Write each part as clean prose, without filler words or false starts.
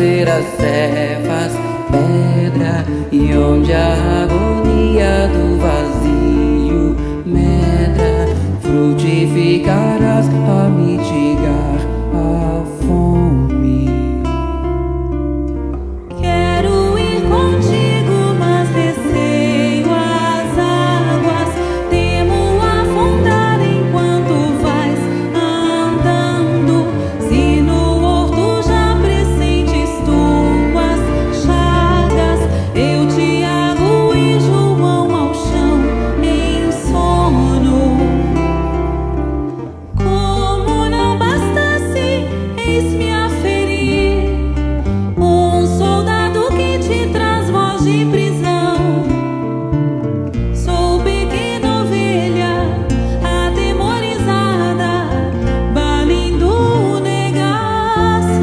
ser as cevas, pedra, e onde a agonia do vazio medra, frutificarás a mitigar a fome. Quero ir contigo, mas receio as águas, temo afundar enquanto vais andando. Se no horto já pressentes tuas chagas, eu, Tiago e João ao chão em sono. Como não bastasse, eis-me a ferir, um soldado que te traz voz de prisão. Sou pequena ovelha, atemorizada, balindo negação.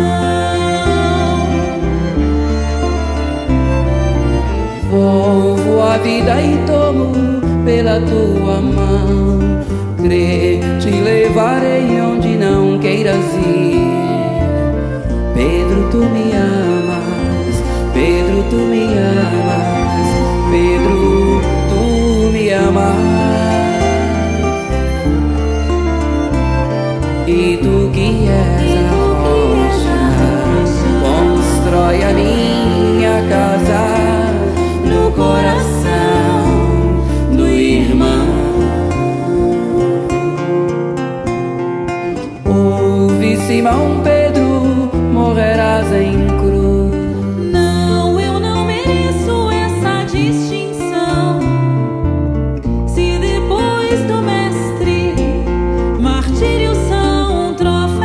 Volvo a vida e tomo pela tua mão. Crê, te levarei onde não queiras ir. Pedro, tu me amas. Pedro, tu me amas. Pedro, tu me amas. E tu que és a rocha, constrói a minha casa no coração do irmão. Ouve, Simão Pedro, morrerás em cruz. Não, eu não mereço essa distinção. Se depois do mestre, martírios são troféus,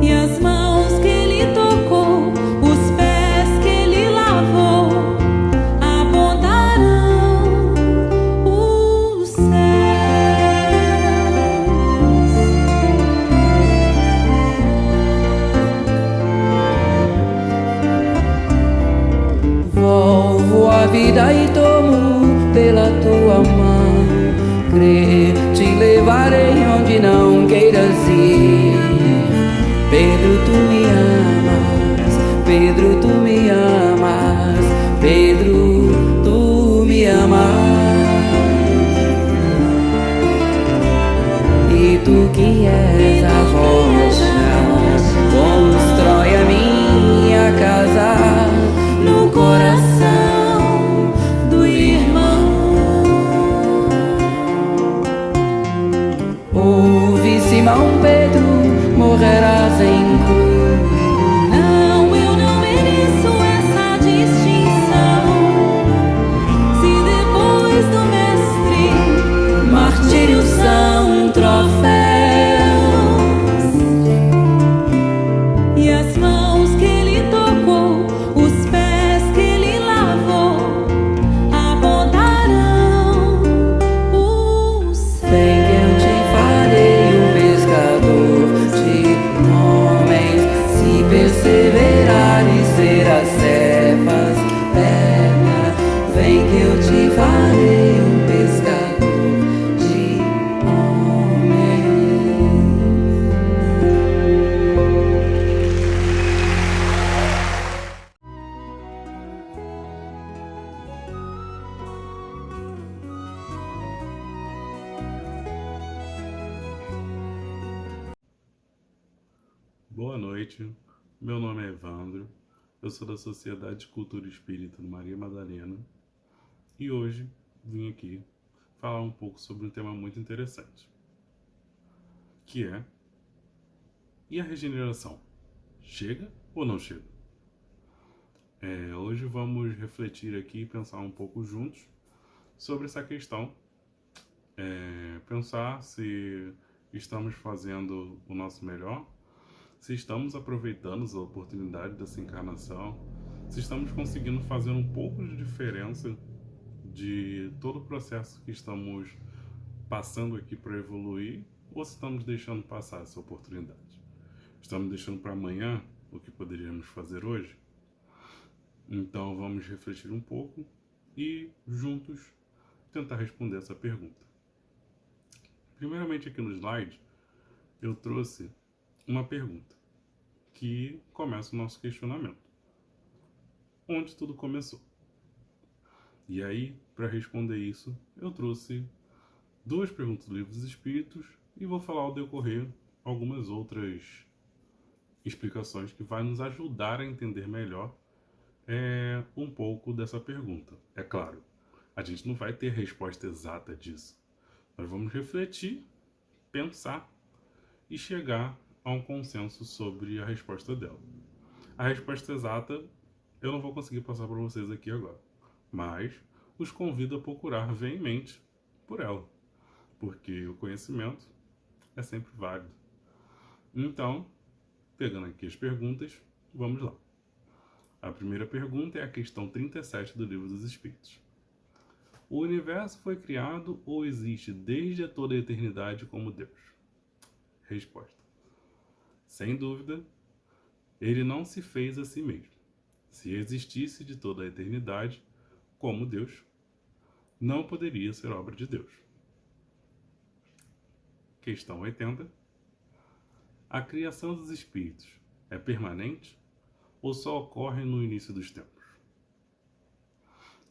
e as mãos que ele tocou, os pés que ele lavou, apontarão os céus. Volvo a vida e tomo pela tua mão. Crê, te levarei onde não queiras ir. Pedro, tu me amas. Pedro, tu me amas. Pedro, tu me amas. E tu que és a rocha, constrói a minha casa no coração do irmão. Ouve, Simão Pedro, morrerás em cruz. Não, eu não mereço essa distinção. Se depois do mestre, Martírios são troféus, e as mãos que ele tocou, os pés que ele lavou, apontarão os céus. vem que eu te farei um pescador de homens. Se perseverares, serás cevas, pedra. Vem que eu te farei um pescador de homens. Boa noite, meu nome é Evandro, eu sou da Sociedade de Cultura Espírita do Maria Madalena e hoje vim aqui falar um pouco sobre um tema muito interessante, que é: e a regeneração? Chega ou não chega? Hoje vamos refletir aqui e pensar um pouco juntos sobre essa questão, pensar se estamos fazendo o nosso melhor, se estamos aproveitando as oportunidades dessa encarnação, se estamos conseguindo fazer um pouco de diferença de todo o processo que estamos passando aqui para evoluir, ou se estamos deixando passar essa oportunidade. Estamos deixando para amanhã o que poderíamos fazer hoje? Então vamos refletir um pouco e juntos tentar responder essa pergunta. Primeiramente, aqui no slide eu trouxe uma pergunta que começa o nosso questionamento. Onde tudo começou? E aí, para responder isso, eu trouxe duas perguntas do Livro dos Espíritos e vou falar ao decorrer algumas outras explicações que vai nos ajudar a entender melhor um pouco dessa pergunta. É claro, a gente não vai ter a resposta exata disso. Nós vamos refletir, pensar e chegar a um consenso sobre a resposta dela. A resposta exata eu não vou conseguir passar para vocês aqui agora, mas os convido a procurar veemente por ela, porque o conhecimento é sempre válido. Então, pegando aqui as perguntas, vamos lá. A primeira pergunta é a questão 37 do Livro dos Espíritos. O universo foi criado ou existe desde toda a eternidade como Deus? Resposta. Sem dúvida, ele não se fez a si mesmo. Se existisse de toda a eternidade como Deus, não poderia ser obra de Deus. Questão 80. A criação dos espíritos é permanente ou só ocorre no início dos tempos?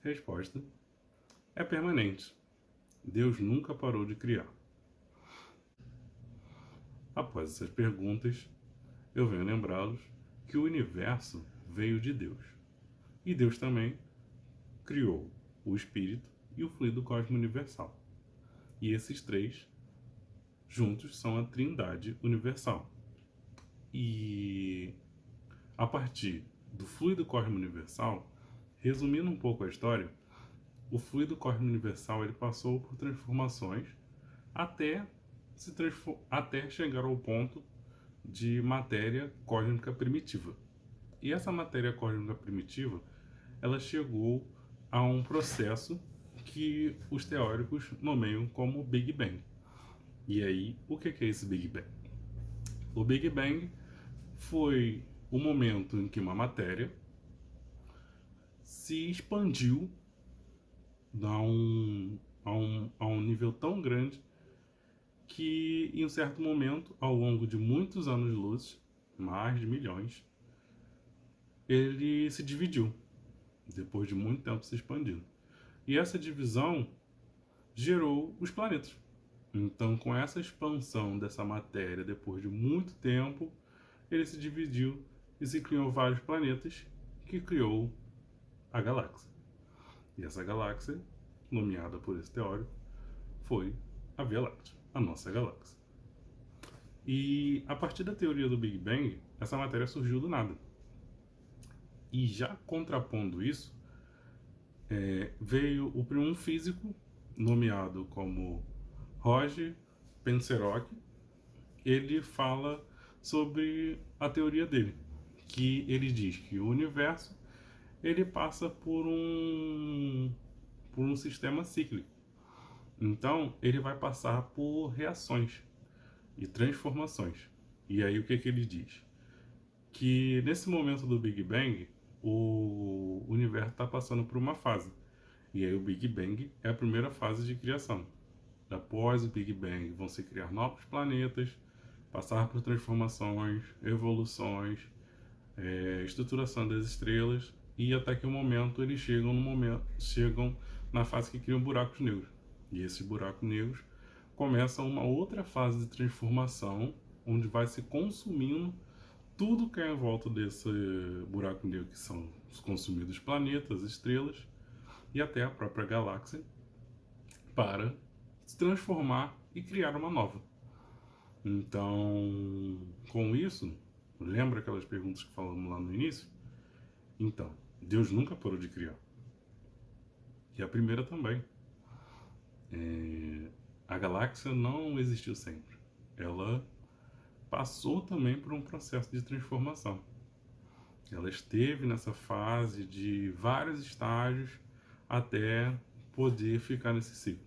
Resposta. É permanente. Deus nunca parou de criar. Após essas perguntas, eu venho lembrá-los que o universo veio de Deus. E Deus também criou o espírito e o fluido cósmico universal. E esses três juntos são a Trindade universal. E a partir do fluido cósmico universal, resumindo um pouco a história, o fluido cósmico universal ele passou por transformações até chegar ao ponto de matéria cósmica primitiva. E essa matéria cósmica primitiva, ela chegou a um processo que os teóricos nomeiam como Big Bang. E aí, o que é esse Big Bang? O Big Bang foi o momento em que uma matéria se expandiu a um nível tão grande que, em um certo momento, ao longo de muitos anos-luz, mais de milhões, ele se dividiu, depois de muito tempo se expandindo. E essa divisão gerou os planetas. Então, com essa expansão dessa matéria, depois de muito tempo, ele se dividiu e se criou vários planetas, que criou a galáxia. E essa galáxia, nomeada por esse teórico, foi a Via Láctea, a nossa galáxia. E a partir da teoria do Big Bang, essa matéria surgiu do nada. E já contrapondo isso, veio um físico nomeado como Roger Penserock. Ele fala sobre a teoria dele, que ele diz que o universo ele passa por um sistema cíclico. Então, ele vai passar por reações e transformações. E aí, o que ele diz? Que nesse momento do Big Bang, o universo está passando por uma fase. E aí, o Big Bang é a primeira fase de criação. Após o Big Bang, vão se criar novos planetas, passar por transformações, evoluções, estruturação das estrelas, e até que o momento eles chegam na fase que criam buracos negros. E esses buracos negros começam uma outra fase de transformação, onde vai se consumindo tudo que é em volta desse buraco negro, que são os consumidos planetas, estrelas, e até a própria galáxia, para se transformar e criar uma nova. Então, com isso, lembra aquelas perguntas que falamos lá no início? Então, Deus nunca parou de criar. E a primeira também. A galáxia não existiu sempre. Ela passou também por um processo de transformação. Ela esteve nessa fase de vários estágios até poder ficar nesse ciclo.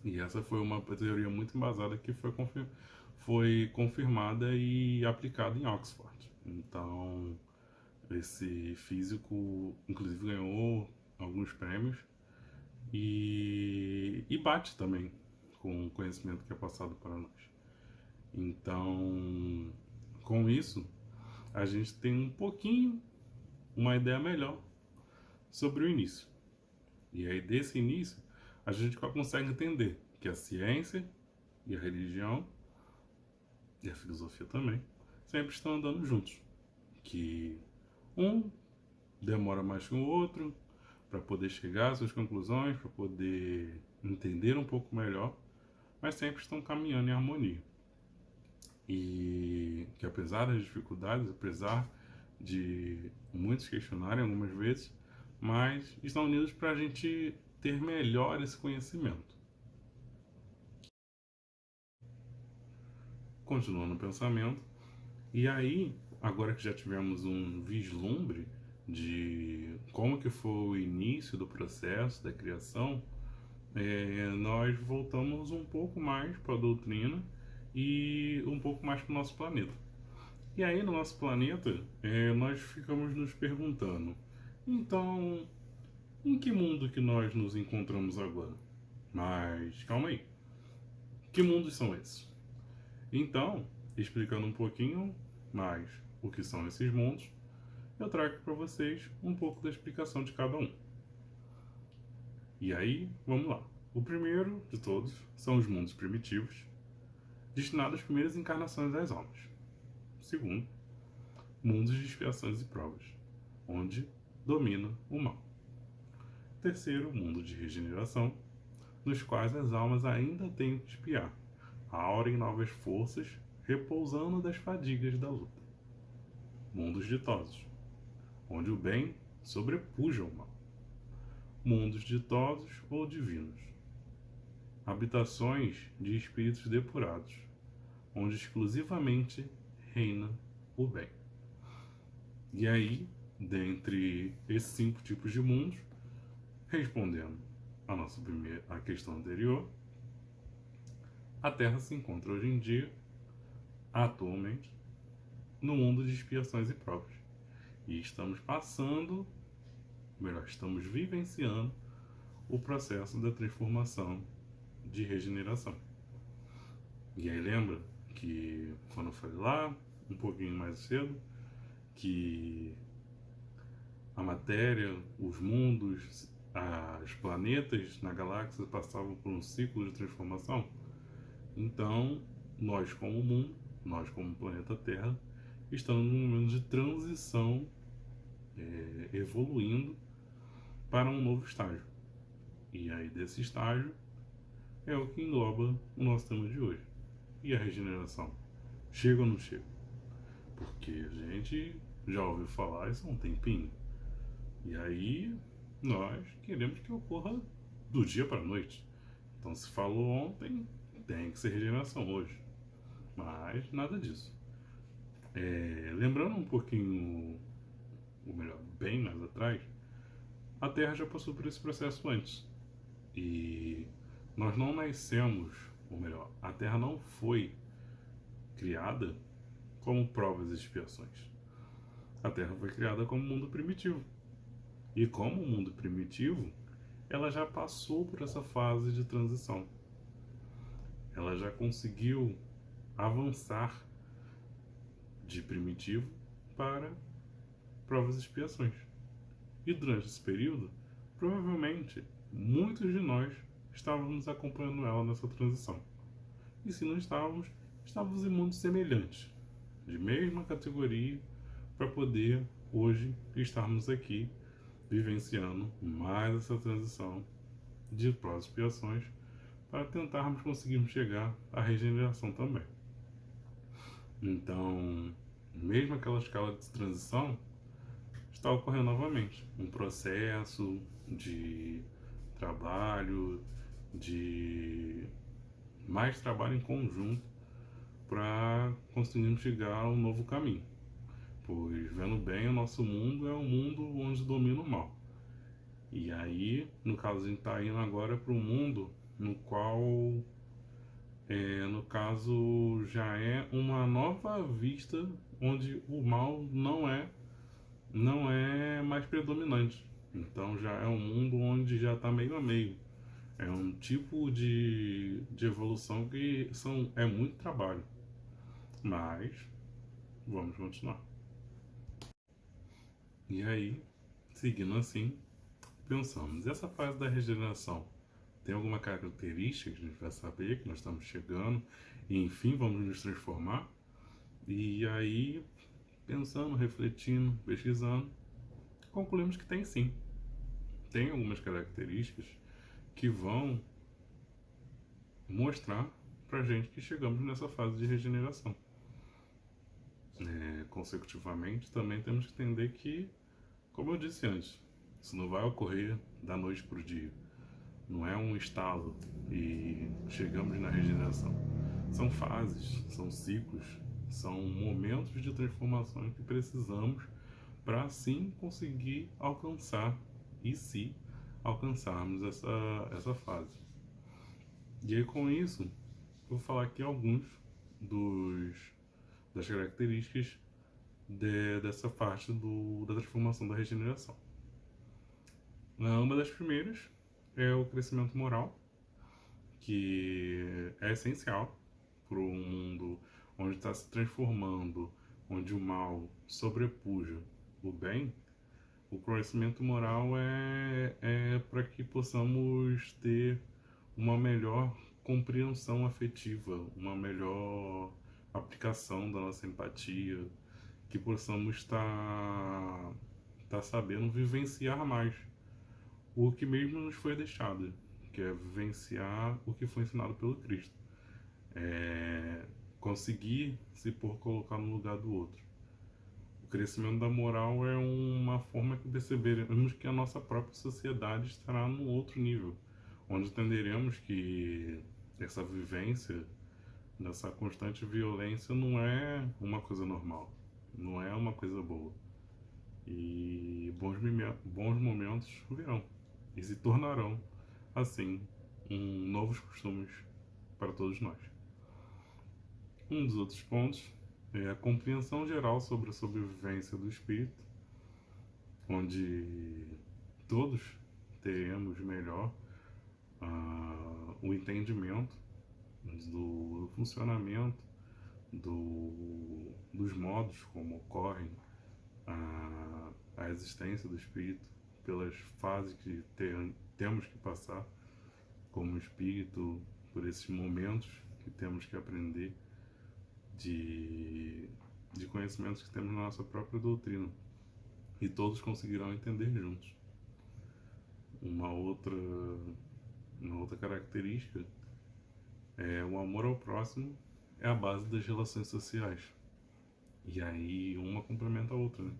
E essa foi uma teoria muito embasada que foi confirmada e aplicada em Oxford. Então, esse físico, inclusive, ganhou alguns prêmios e bate também com o conhecimento que é passado para nós. Então, com isso, a gente tem um pouquinho, uma ideia melhor sobre o início. E aí, desse início, a gente consegue entender que a ciência e a religião, e a filosofia também, sempre estão andando juntos. Que um demora mais que o outro para poder chegar às suas conclusões, para poder entender um pouco melhor, mas sempre estão caminhando em harmonia. E que apesar das dificuldades, apesar de muitos questionarem algumas vezes, mas estão unidos para a gente ter melhor esse conhecimento. Continuando o pensamento, e aí, agora que já tivemos um vislumbre de como que foi o início do processo da criação, nós voltamos um pouco mais para a doutrina e um pouco mais para o nosso planeta. E aí, no nosso planeta, nós ficamos nos perguntando, então, em que mundo que nós nos encontramos agora? Mas, calma aí, que mundos são esses? Então, explicando um pouquinho mais o que são esses mundos, eu trago para vocês um pouco da explicação de cada um. E aí, vamos lá. O primeiro de todos são os mundos primitivos, destinados às primeiras encarnações das almas. O segundo, mundos de expiações e provas, onde domina o mal. O terceiro, mundo de regeneração, nos quais as almas ainda têm que expiar, aurem novas forças, repousando das fadigas da luta. Mundos ditosos, onde o bem sobrepuja o mal. Mundos ditosos ou divinos, habitações de espíritos depurados, onde exclusivamente reina o bem. E aí, dentre esses 5 tipos de mundos, respondendo a questão anterior, a Terra se encontra hoje em dia, atualmente, no mundo de expiações e provas. E estamos estamos vivenciando o processo da transformação de regeneração. E aí lembra que quando eu falei lá, um pouquinho mais cedo, que a matéria, os mundos, os planetas na galáxia passavam por um ciclo de transformação? Então, nós como mundo, nós como planeta Terra, estamos num momento de transição, evoluindo para um novo estágio. E aí desse estágio é o que engloba o nosso tema de hoje. E a regeneração? Chega ou não chega? Porque a gente já ouviu falar isso há um tempinho. E aí nós queremos que ocorra do dia para a noite. Então se falou ontem, tem que ser regeneração hoje. Mas nada disso. Lembrando um pouquinho, ou melhor, bem mais atrás, a Terra já passou por esse processo antes. E nós não nascemos, ou melhor, a Terra não foi criada como provas e expiações. A Terra foi criada como mundo primitivo. E como mundo primitivo, ela já passou por essa fase de transição. Ela já conseguiu avançar de primitivo para provas e expiações. E durante esse período, provavelmente, muitos de nós estávamos acompanhando ela nessa transição. E se não estávamos, estávamos em mundos semelhantes, de mesma categoria, para poder hoje estarmos aqui vivenciando mais essa transição de provas e expiações para tentarmos conseguirmos chegar à regeneração também. Então, mesmo aquela escala de transição está ocorrendo novamente um processo de trabalho, de mais trabalho em conjunto para conseguirmos chegar a um novo caminho. Pois, vendo bem, o nosso mundo é um mundo onde domina o mal. E aí, no caso, a gente está indo agora para um mundo no qual, no caso, já é uma nova vista onde o mal não é mais predominante. Então já é um mundo onde já está meio a meio. É um tipo de evolução que é muito trabalho. Mas vamos continuar. E aí, seguindo assim, pensamos, essa fase da regeneração tem alguma característica que a gente vai saber que nós estamos chegando e enfim vamos nos transformar? E aí, pensando, refletindo, pesquisando, concluímos que tem sim. Tem algumas características que vão mostrar pra gente que chegamos nessa fase de regeneração. Consecutivamente, também temos que entender que, como eu disse antes, isso não vai ocorrer da noite para o dia. Não é um estalo e chegamos na regeneração. São fases, são ciclos, são momentos de transformação que precisamos para assim conseguir alcançar e se alcançarmos essa fase. E aí com isso, eu vou falar aqui alguns das características dessa parte da transformação da regeneração. Uma das primeiras é o crescimento moral, que é essencial para um mundo onde está se transformando, onde o mal sobrepuja o bem. O crescimento moral é para que possamos ter uma melhor compreensão afetiva, uma melhor aplicação da nossa empatia, que possamos estar sabendo vivenciar mais o que mesmo nos foi deixado, que é vivenciar o que foi ensinado pelo Cristo. Conseguir se colocar no lugar do outro. O crescimento da moral é uma forma que perceberemos que a nossa própria sociedade estará num outro nível, onde entenderemos que essa vivência, dessa constante violência, não é uma coisa normal, não é uma coisa boa. E bons momentos virão e se tornarão, assim, novos costumes para todos nós. Um dos outros pontos é a compreensão geral sobre a sobrevivência do espírito, onde todos teremos melhor o entendimento do funcionamento, dos modos como ocorrem a existência do espírito, pelas fases que temos que passar como espírito, por esses momentos que temos que aprender de conhecimentos que temos na nossa própria doutrina, e todos conseguirão entender juntos. Uma outra característica é o amor ao próximo, é a base das relações sociais. E aí uma complementa a outra, né?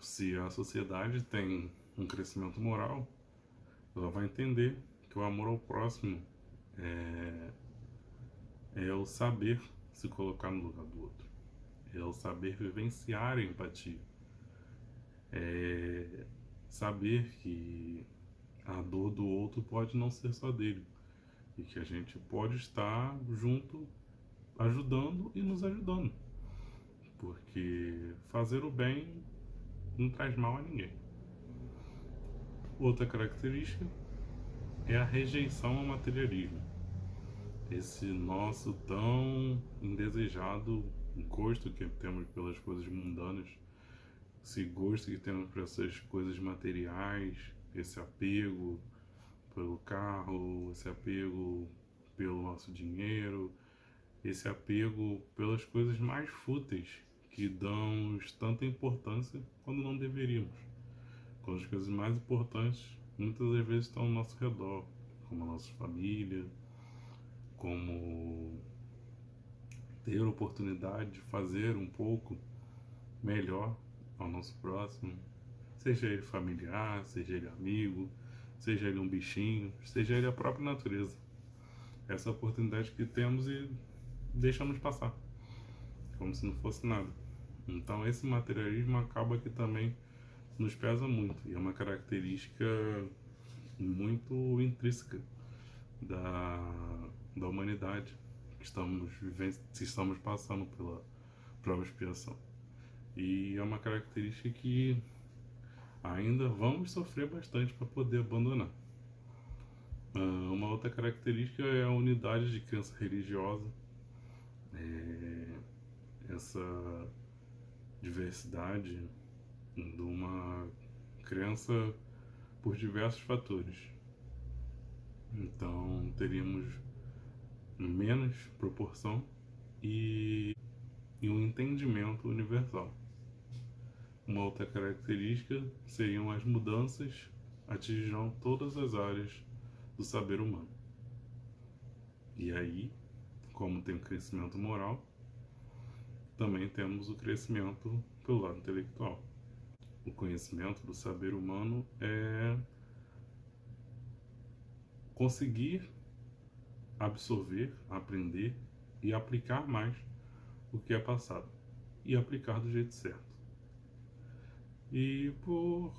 Se a sociedade tem um crescimento moral, ela vai entender que o amor ao próximo é o saber se colocar no lugar do outro, é o saber vivenciar a empatia, é saber que a dor do outro pode não ser só dele e que a gente pode estar junto, ajudando e nos ajudando, porque fazer o bem não traz mal a ninguém. Outra característica é a rejeição ao materialismo. Esse nosso tão indesejado gosto que temos pelas coisas mundanas, esse gosto que temos por essas coisas materiais, esse apego pelo carro, esse apego pelo nosso dinheiro, esse apego pelas coisas mais fúteis que damos tanta importância quando não deveríamos. Quando as coisas mais importantes muitas das vezes estão ao nosso redor, como a nossa família, como ter a oportunidade de fazer um pouco melhor ao nosso próximo, seja ele familiar, seja ele amigo, seja ele um bichinho, seja ele a própria natureza. Essa oportunidade que temos e deixamos passar, como se não fosse nada. Então esse materialismo acaba que também nos pesa muito, e é uma característica muito intrínseca da humanidade que estamos passando pela prova expiação. E é uma característica que ainda vamos sofrer bastante para poder abandonar. Uma outra característica é a unidade de crença religiosa. essa diversidade de uma crença por diversos fatores. Então, teríamos menos proporção e um entendimento universal. Uma outra característica seriam as mudanças atingirão todas as áreas do saber humano. E aí, como tem o crescimento moral, também temos o crescimento pelo lado intelectual. O conhecimento do saber humano é conseguir absorver, aprender e aplicar mais o que é passado e aplicar do jeito certo. E por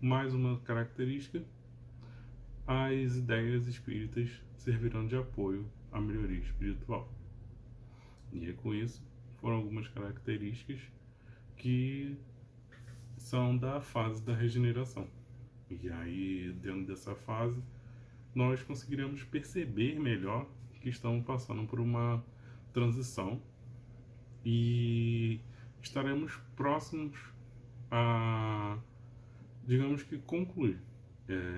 mais uma característica, as ideias espíritas servirão de apoio à melhoria espiritual. E com isso foram algumas características que são da fase da regeneração. E aí, dentro dessa fase, nós conseguiremos perceber melhor que estamos passando por uma transição e estaremos próximos a, digamos que, concluir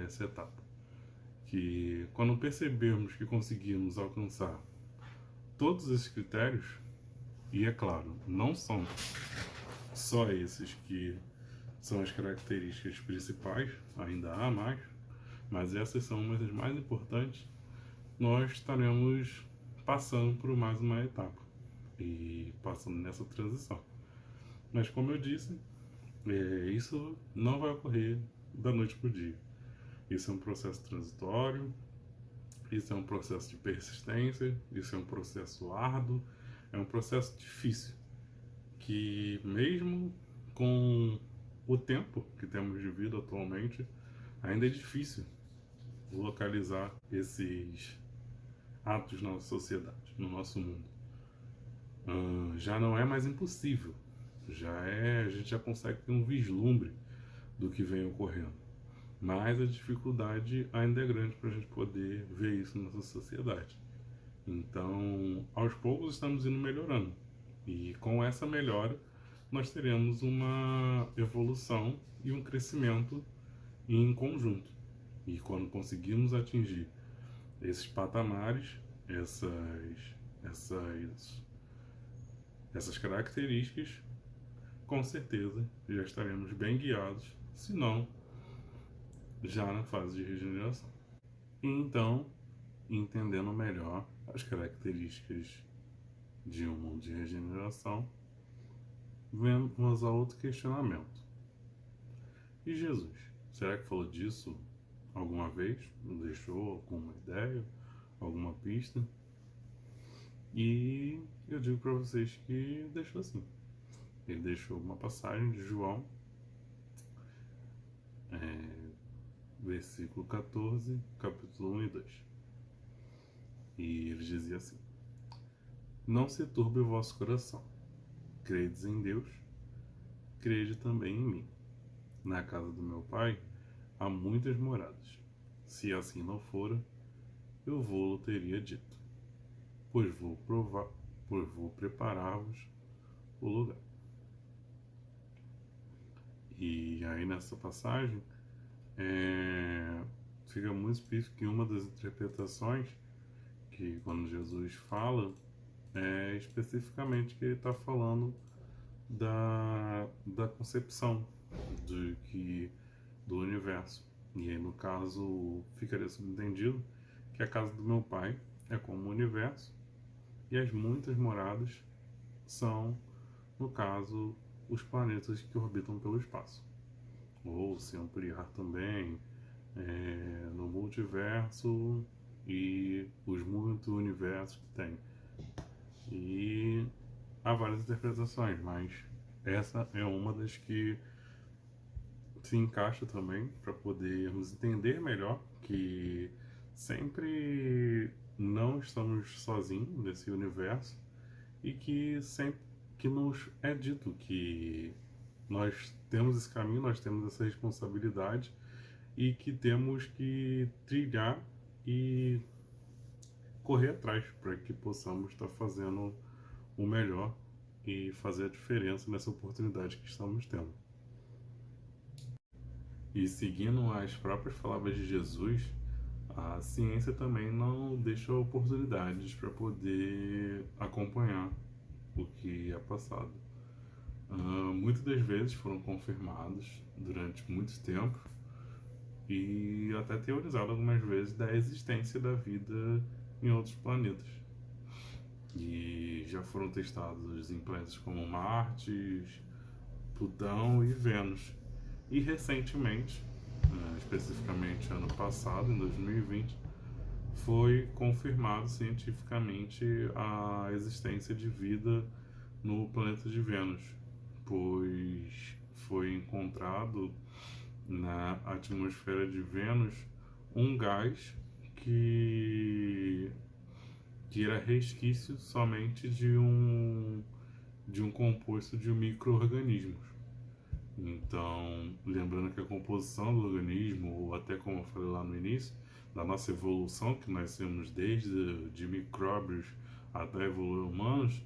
essa etapa. Que quando percebermos que conseguimos alcançar todos esses critérios, e é claro, não são só esses que são as características principais, ainda há mais, mas essas são umas das mais importantes, nós estaremos passando por mais uma etapa e passando nessa transição. Mas como eu disse, isso não vai ocorrer da noite para o dia. Isso é um processo transitório, isso é um processo de persistência, isso é um processo árduo, é um processo difícil, que mesmo com o tempo que temos de vida atualmente, ainda é difícil localizar esses atos na nossa sociedade, no nosso mundo. Já não é mais impossível, a gente já consegue ter um vislumbre do que vem ocorrendo. Mas a dificuldade ainda é grande para a gente poder ver isso na nossa sociedade. Então, aos poucos estamos indo melhorando. E com essa melhora, nós teremos uma evolução e um crescimento em conjunto. E quando conseguirmos atingir esses patamares, essas características, com certeza já estaremos bem guiados, se não já na fase de regeneração. E então, entendendo melhor as características de um mundo de regeneração, vamos a outro questionamento. E Jesus, será que falou disso alguma vez? Deixou alguma ideia, alguma pista? E eu digo para vocês que deixou assim. Ele deixou uma passagem de João, versículo 14, capítulo 1 e 2. E ele dizia assim: Não se turbe o vosso coração. Credes em Deus, crede também em mim. Na casa do meu Pai há muitas moradas. Se assim não fora, eu vou-lo teria dito, pois vou preparar-vos o lugar. E aí nessa passagem fica muito explícito que uma das interpretações que quando Jesus fala é especificamente que ele está falando da concepção do universo. E aí no caso ficaria subentendido que a casa do meu Pai é como o universo e as muitas moradas são, no caso, os planetas que orbitam pelo espaço. Ou se ampliar também no multiverso e os muitos universos que tem. E há várias interpretações, mas essa é uma das que se encaixa também para podermos entender melhor que sempre não estamos sozinhos nesse universo e que sempre que nos é dito que nós temos esse caminho, nós temos essa responsabilidade e que temos que trilhar e correr atrás para que possamos estar fazendo o melhor e fazer a diferença nessa oportunidade que estamos tendo. E seguindo as próprias palavras de Jesus, a ciência também não deixa oportunidades para poder acompanhar o que é passado. Muitas das vezes foram confirmados durante muito tempo e até teorizado algumas vezes da existência da vida em outros planetas. E já foram testados em planetas como Marte, Plutão e Vênus. E recentemente, especificamente ano passado, em 2020, foi confirmado cientificamente a existência de vida no planeta de Vênus, pois foi encontrado na atmosfera de Vênus um gás que, que era resquício somente de um composto de micro-organismos. Então, lembrando que a composição do organismo, ou até como eu falei lá no início, da nossa evolução, que nós temos desde de micróbios até evoluir humanos,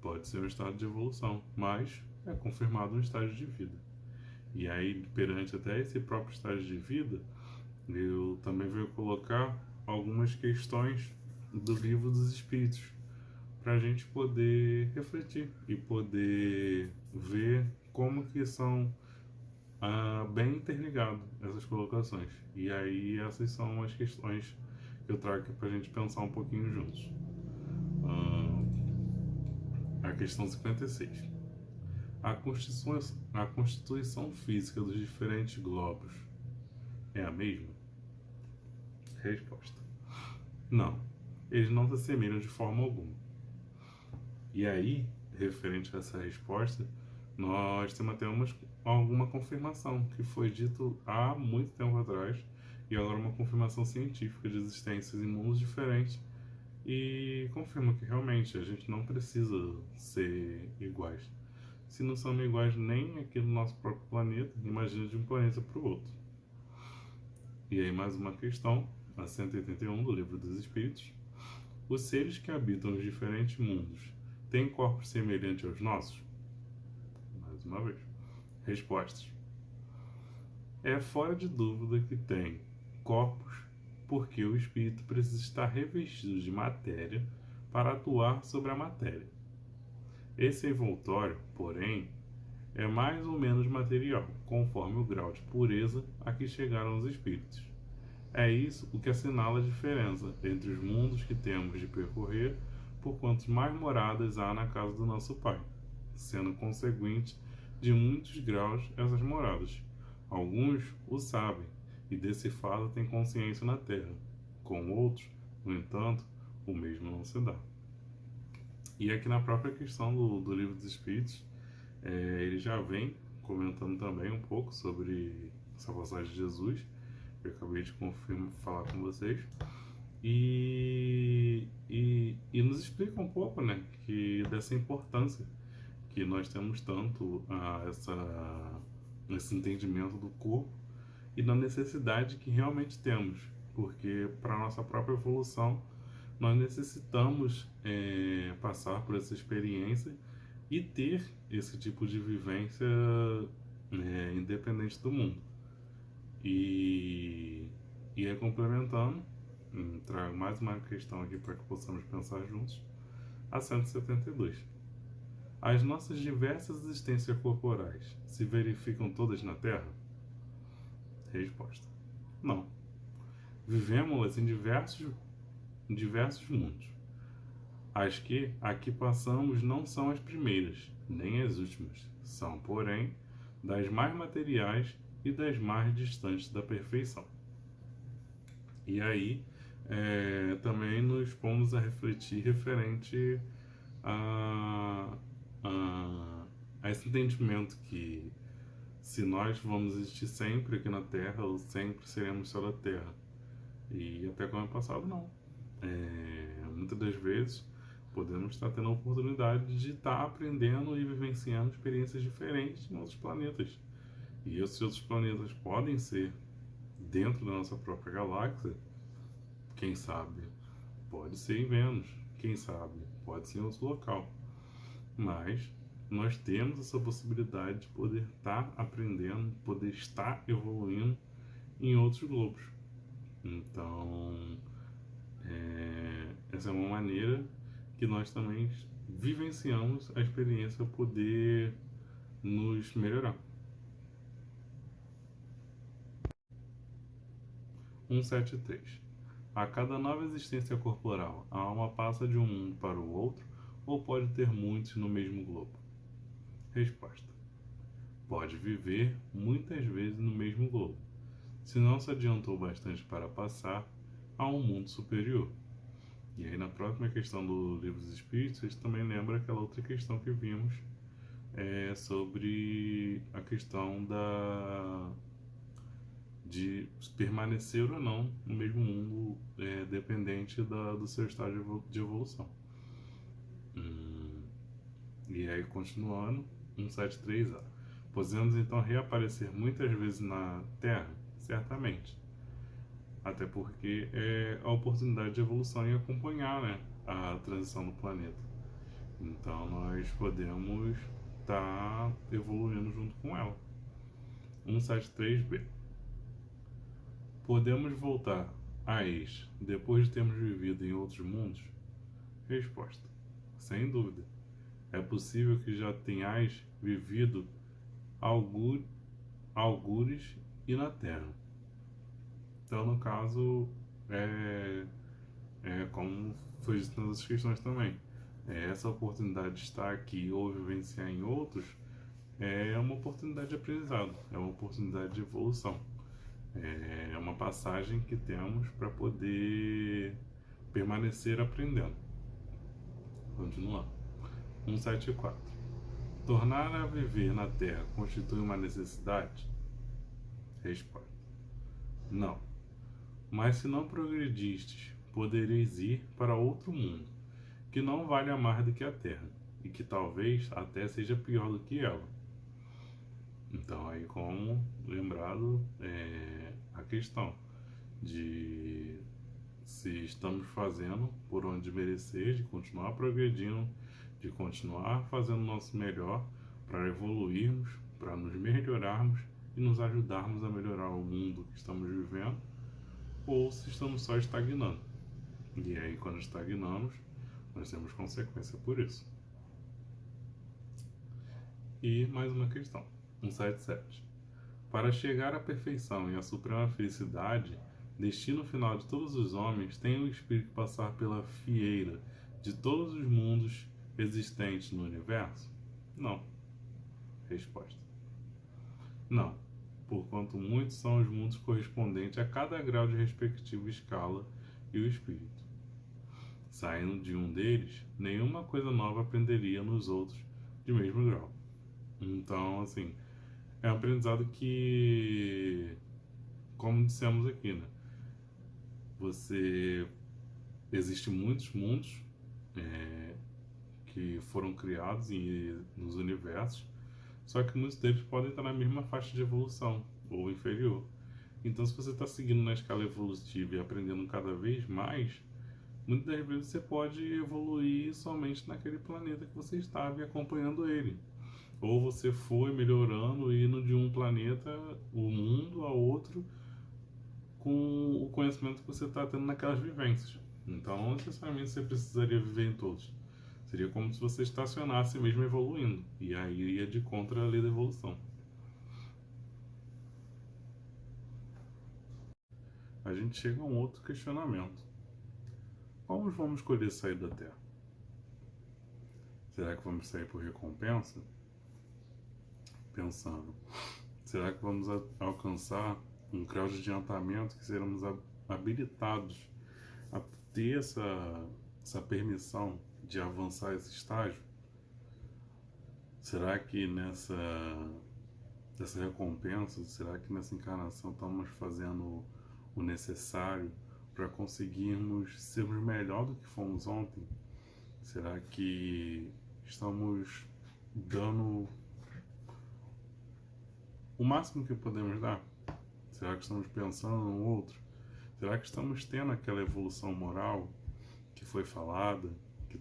pode ser um estado de evolução, mas é confirmado um estágio de vida. E aí, perante até esse próprio estágio de vida, eu também vou colocar algumas questões do livro dos Espíritos, para a gente poder refletir e poder ver como que são bem interligados essas colocações. E aí essas são as questões que eu trago aqui para a gente pensar um pouquinho juntos. A questão 56. A constituição física dos diferentes globos é a mesma? Resposta: não. Eles não se assemelham de forma alguma. E aí, referente a essa resposta, nós temos até alguma confirmação que foi dito há muito tempo atrás e agora uma confirmação científica de existências em mundos diferentes e confirma que realmente a gente não precisa ser iguais. Se não somos iguais nem aqui no nosso próprio planeta, imagina de um planeta para o outro. E aí mais uma questão, a 181 do Livro dos Espíritos. Os seres que habitam os diferentes mundos têm corpos semelhantes aos nossos? Mais uma vez. Respostas: é fora de dúvida que tem corpos, porque o espírito precisa estar revestido de matéria para atuar sobre a matéria. Esse envoltório, porém, é mais ou menos material, conforme o grau de pureza a que chegaram os espíritos. É isso o que assinala a diferença entre os mundos que temos de percorrer, por quanto mais moradas há na casa do nosso Pai, sendo conseguinte de muitos graus essas moradas. Alguns o sabem, e desse fato têm consciência na terra. Com outros, no entanto, o mesmo não se dá. E aqui na própria questão do Livro dos Espíritos, ele já vem comentando também um pouco sobre essa passagem de Jesus, que eu acabei de falar com vocês, e nos explica um pouco, né, que dessa importância que nós temos tanto esse entendimento do corpo e da necessidade que realmente temos, porque para a nossa própria evolução nós necessitamos passar por essa experiência e ter esse tipo de vivência independente do mundo. E aí, complementando, trago mais uma questão aqui para que possamos pensar juntos, a 172. As nossas diversas existências corporais se verificam todas na Terra? Resposta: não. Vivemos-las em diversos mundos. As que aqui passamos não são as primeiras, nem as últimas. São, porém, das mais materiais e das mais distantes da perfeição. E aí, também nos pomos a refletir referente a esse entendimento que se nós vamos existir sempre aqui na Terra ou sempre seremos só da Terra. E até como é passado, não. Muitas das vezes podemos estar tendo a oportunidade de estar aprendendo e vivenciando experiências diferentes em outros planetas. E esses outros planetas podem ser dentro da nossa própria galáxia. Quem sabe pode ser em Vênus, quem sabe pode ser em outro local. Mas nós temos essa possibilidade de poder estar aprendendo, poder estar evoluindo em outros globos. Então, essa é uma maneira que nós também vivenciamos a experiência poder nos melhorar. 173. A cada nova existência corporal, a alma passa de um mundo para o outro ou pode ter muitos no mesmo globo? Resposta: pode viver muitas vezes no mesmo globo. Se não se adiantou bastante para passar a um mundo superior. E aí na próxima questão do Livro dos Espíritos, vocês também lembram aquela outra questão que vimos sobre a questão de permanecer ou não no mesmo mundo, dependente do seu estágio de evolução. E aí continuando, 173A. Podemos então reaparecer muitas vezes na Terra? Certamente. Até porque é a oportunidade de evolução e acompanhar, né, a transição do planeta. Então nós podemos estar evoluindo junto com ela. 173B. Podemos voltar a ex depois de termos vivido em outros mundos? Resposta: sem dúvida. É possível que já tenhais vivido algures e na Terra. Então, no caso, como foi dito nas outras questões também, essa oportunidade de estar aqui ou vivenciar em outros é uma oportunidade de aprendizado, é uma oportunidade de evolução. É uma passagem que temos para poder permanecer aprendendo. Continuando. 174. Tornar a viver na Terra constitui uma necessidade? Resposta: não. Mas se não progredistes, podereis ir para outro mundo, que não valha mais do que a Terra, e que talvez até seja pior do que ela. Então, aí como lembrado, a questão de se estamos fazendo por onde merecer, de continuar progredindo, de continuar fazendo o nosso melhor para evoluirmos, para nos melhorarmos e nos ajudarmos a melhorar o mundo que estamos vivendo, ou se estamos só estagnando. E aí, quando estagnamos, nós temos consequência por isso. E mais uma questão, 177. Para chegar à perfeição e à suprema felicidade, destino final de todos os homens, tem o espírito que passar pela fieira de todos os mundos existentes no universo? Não. Resposta: não, porquanto muitos são os mundos correspondentes a cada grau de respectiva escala e o espírito. Saindo de um deles, nenhuma coisa nova aprenderia nos outros de mesmo grau. Então, assim, é um aprendizado que, como dissemos aqui, né? Existem muitos mundos que foram criados nos universos, só que muitos deles podem estar na mesma faixa de evolução ou inferior. Então, se você está seguindo na escala evolutiva e aprendendo cada vez mais, muitas das vezes você pode evoluir somente naquele planeta que você estava e acompanhando ele. Ou você foi melhorando, indo de um planeta, o mundo, a outro, com o conhecimento que você está tendo naquelas vivências. Então, não necessariamente você precisaria viver em todos. Seria como se você estacionasse mesmo evoluindo. E aí iria de contra a lei da evolução. A gente chega a um outro questionamento. Como vamos escolher sair da Terra? Será que vamos sair por recompensa? Pensando, será que vamos alcançar um grau de adiantamento que seremos habilitados a ter essa permissão de avançar esse estágio? Será que nessa recompensa, será que nessa encarnação estamos fazendo o necessário para conseguirmos sermos melhor do que fomos ontem? Será que estamos dando o máximo que podemos dar? Será que estamos pensando no outro? Será que estamos tendo aquela evolução moral que foi falada, que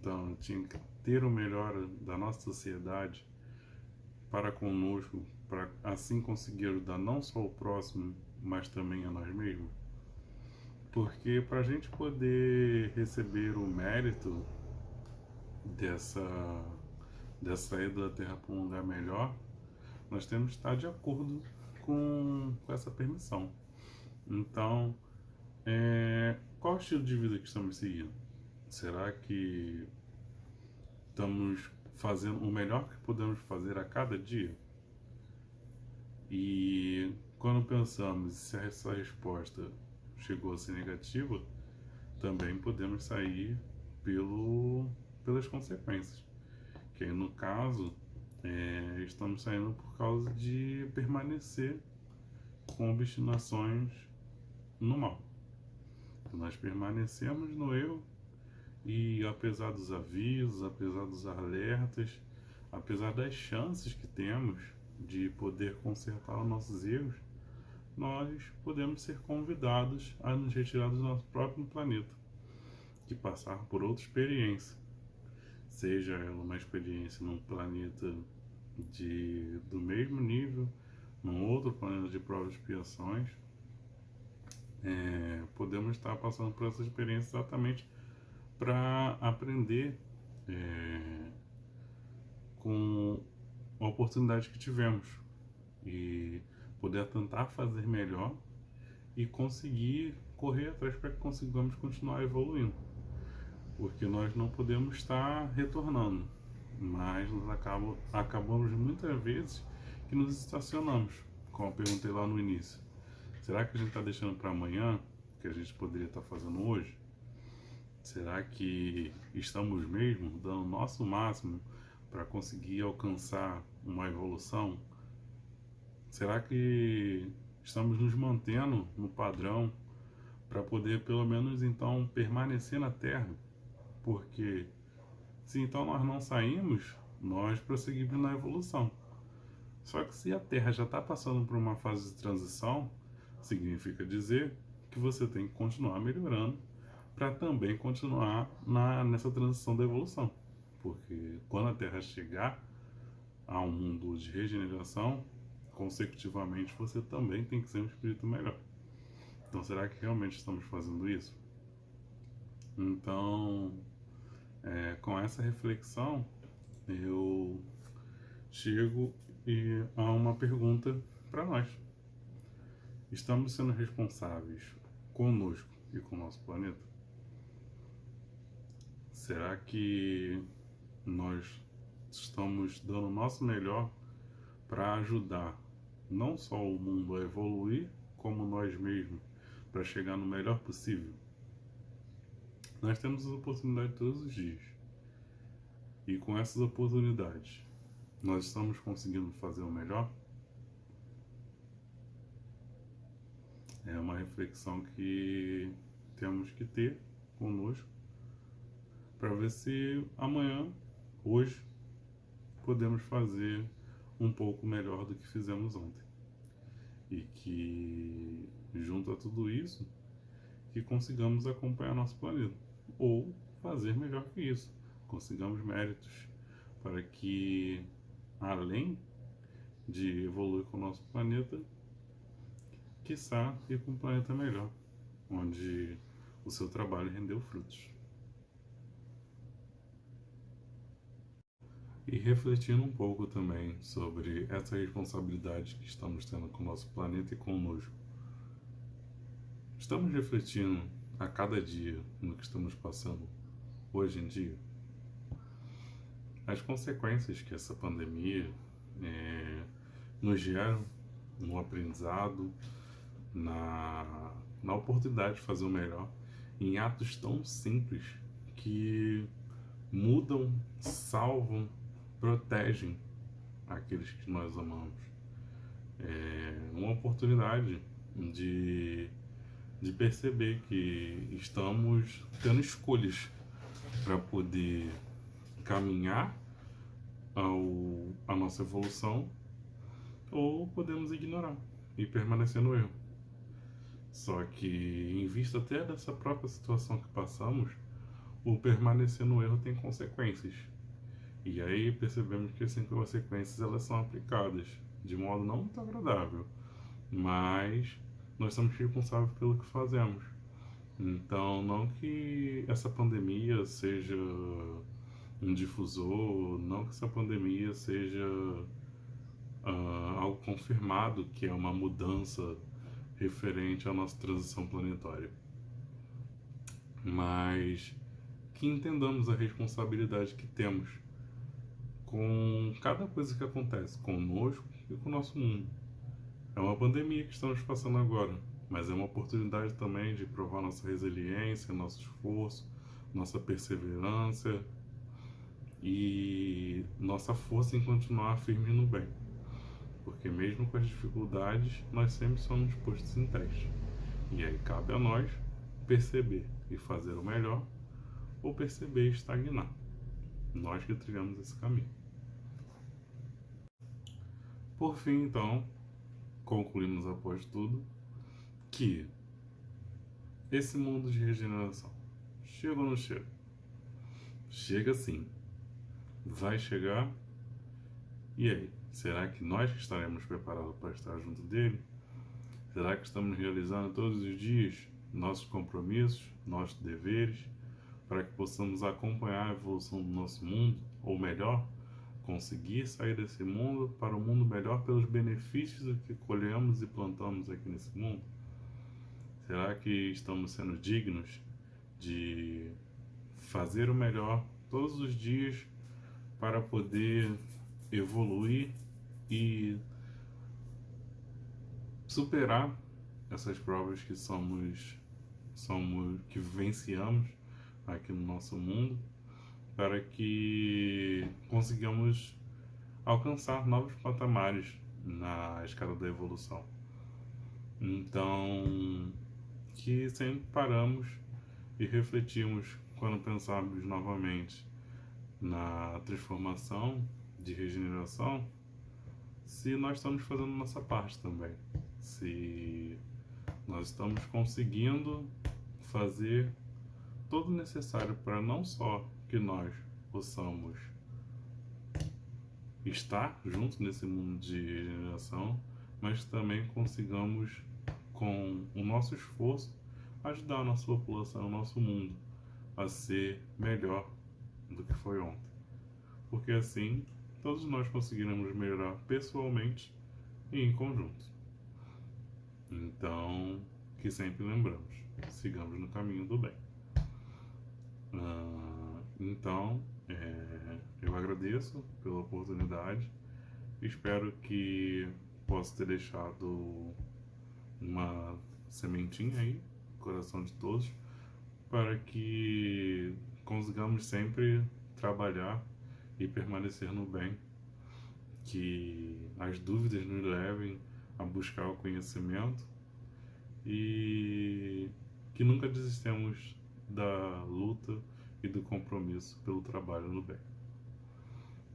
ter o melhor da nossa sociedade para conosco, para assim conseguir ajudar não só o próximo, mas também a nós mesmos? Porque para a gente poder receber o mérito dessa, dessa ida da Terra para um lugar melhor, nós temos que estar de acordo com essa permissão. Então, qual é o estilo de vida que estamos seguindo? Será que estamos fazendo o melhor que podemos fazer a cada dia? E quando pensamos se essa resposta chegou a ser negativa, também podemos sair pelas consequências. Que aí, no caso, estamos saindo por causa de permanecer com obstinações no mal. Nós permanecemos no erro e, apesar dos avisos, apesar dos alertas, apesar das chances que temos de poder consertar os nossos erros, nós podemos ser convidados a nos retirar do nosso próprio planeta e passar por outra experiência, seja ela uma experiência num planeta do mesmo nível, num outro planeta de provas e expiações. Podemos estar passando por essa experiência exatamente para aprender com a oportunidade que tivemos e poder tentar fazer melhor e conseguir correr atrás para que consigamos continuar evoluindo. Porque nós não podemos estar retornando, mas nós acabamos muitas vezes que nos estacionamos, como eu perguntei lá no início. Será que a gente está deixando para amanhã o que a gente poderia estar fazendo hoje? Será que estamos mesmo dando o nosso máximo para conseguir alcançar uma evolução? Será que estamos nos mantendo no padrão para poder pelo menos então permanecer na Terra? Porque se então nós não saímos, nós prosseguimos na evolução. Só que se a Terra já está passando por uma fase de transição, significa dizer que você tem que continuar melhorando para também continuar nessa transição da evolução. Porque quando a Terra chegar a um mundo de regeneração, consecutivamente você também tem que ser um espírito melhor. Então, será que realmente estamos fazendo isso? Então, com essa reflexão, eu chego a uma pergunta para nós. Estamos sendo responsáveis conosco e com o nosso planeta? Será que nós estamos dando o nosso melhor para ajudar não só o mundo a evoluir, como nós mesmos, para chegar no melhor possível? Nós temos as oportunidades todos os dias. E com essas oportunidades, nós estamos conseguindo fazer o melhor? É uma reflexão que temos que ter conosco para ver se amanhã, hoje, podemos fazer um pouco melhor do que fizemos ontem. E que, junto a tudo isso, que consigamos acompanhar nosso planeta. Ou fazer melhor que isso. Consigamos méritos para que, além de evoluir com o nosso planeta, quiçá ir para um planeta melhor, onde o seu trabalho rendeu frutos. E refletindo um pouco também sobre essa responsabilidade que estamos tendo com o nosso planeta e conosco. Estamos refletindo a cada dia no que estamos passando hoje em dia? As consequências que essa pandemia nos gera no aprendizado, na oportunidade de fazer o melhor, em atos tão simples que mudam, salvam, protegem aqueles que nós amamos. Uma oportunidade de perceber que estamos tendo escolhas para poder caminhar a nossa evolução, ou podemos ignorar e permanecer no erro. Só que, em vista até dessa própria situação que passamos, o permanecer no erro tem consequências. E aí percebemos que as consequências elas são aplicadas de modo não muito agradável, mas nós somos responsáveis pelo que fazemos. Então, não que essa pandemia seja um difusor, não que essa pandemia seja algo confirmado que é uma mudança referente à nossa transição planetária, mas que entendamos a responsabilidade que temos com cada coisa que acontece conosco e com o nosso mundo. É uma pandemia que estamos passando agora, mas é uma oportunidade também de provar nossa resiliência, nosso esforço, nossa perseverança e nossa força em continuar firme no bem. Porque mesmo com as dificuldades, nós sempre somos postos em teste. E aí cabe a nós perceber e fazer o melhor, ou perceber e estagnar. Nós que trilhamos esse caminho. Por fim, então, concluímos após tudo que esse mundo de regeneração chega ou não chega? Chega sim. Vai chegar. E aí? Será que nós estaremos preparados para estar junto dele? Será que estamos realizando todos os dias nossos compromissos, nossos deveres, para que possamos acompanhar a evolução do nosso mundo, ou melhor, conseguir sair desse mundo para um mundo melhor pelos benefícios do que colhemos e plantamos aqui nesse mundo? Será que estamos sendo dignos de fazer o melhor todos os dias para poder evoluir e superar essas provas que vivenciamos aqui no nosso mundo, para que consigamos alcançar novos patamares na escala da evolução? Então, que sempre paramos e refletimos quando pensarmos novamente na transformação de regeneração, se nós estamos fazendo nossa parte também, se nós estamos conseguindo fazer todo o necessário para não só que nós possamos estar juntos nesse mundo de regeneração, mas também consigamos, com o nosso esforço, ajudar a nossa população, o nosso mundo a ser melhor do que foi ontem. Porque assim, todos nós conseguiremos melhorar pessoalmente e em conjunto. Então, que sempre lembramos, sigamos no caminho do bem. Então, eu agradeço pela oportunidade, espero que possa ter deixado uma sementinha aí no coração de todos, para que consigamos sempre trabalhar e permanecer no bem, que as dúvidas nos levem a buscar o conhecimento e que nunca desistemos da luta e do compromisso pelo trabalho no bem.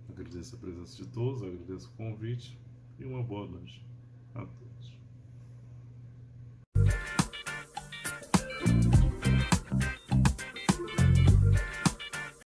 Agradeço a presença de todos, agradeço o convite e uma boa noite a todos.